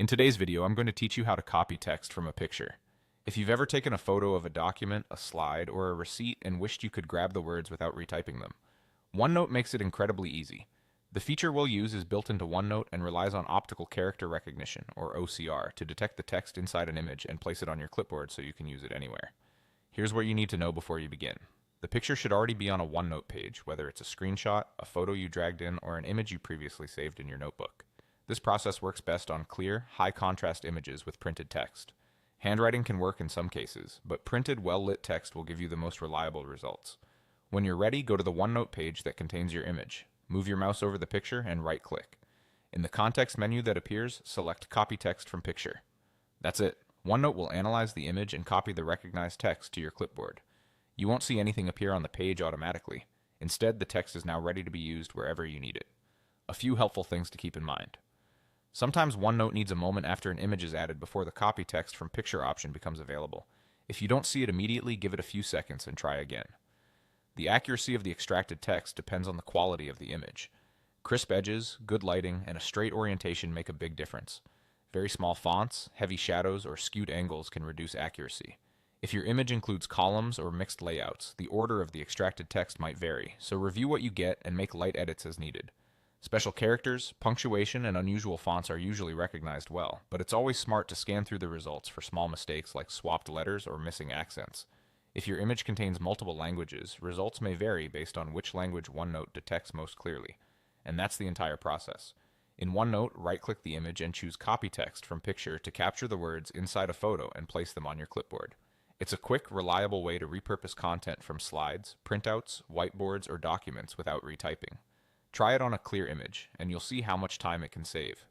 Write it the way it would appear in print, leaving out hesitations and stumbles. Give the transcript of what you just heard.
In today's video, I'm going to teach you how to copy text from a picture. If you've ever taken a photo of a document, a slide, or a receipt and wished you could grab the words without retyping them, OneNote makes it incredibly easy. The feature we'll use is built into OneNote and relies on optical character recognition, or OCR, to detect the text inside an image and place it on your clipboard so you can use it anywhere. Here's what you need to know before you begin. The picture should already be on a OneNote page, whether it's a screenshot, a photo you dragged in, or an image you previously saved in your notebook. This process works best on clear, high-contrast images with printed text. Handwriting can work in some cases, but printed, well-lit text will give you the most reliable results. When you're ready, go to the OneNote page that contains your image. Move your mouse over the picture and right-click. In the context menu that appears, select Copy Text from Picture. That's it. OneNote will analyze the image and copy the recognized text to your clipboard. You won't see anything appear on the page automatically. Instead, the text is now ready to be used wherever you need it. A few helpful things to keep in mind. Sometimes OneNote needs a moment after an image is added before the copy text from picture option becomes available. If you don't see it immediately, give it a few seconds and try again. The accuracy of the extracted text depends on the quality of the image. Crisp edges, good lighting, and a straight orientation make a big difference. Very small fonts, heavy shadows, or skewed angles can reduce accuracy. If your image includes columns or mixed layouts, the order of the extracted text might vary, so review what you get and make light edits as needed. Special characters, punctuation, and unusual fonts are usually recognized well, but it's always smart to scan through the results for small mistakes like swapped letters or missing accents. If your image contains multiple languages, results may vary based on which language OneNote detects most clearly. And that's the entire process. In OneNote, right-click the image and choose Copy Text from Picture to capture the words inside a photo and place them on your clipboard. It's a quick, reliable way to repurpose content from slides, printouts, whiteboards, or documents without retyping. Try it on a clear image, and you'll see how much time it can save.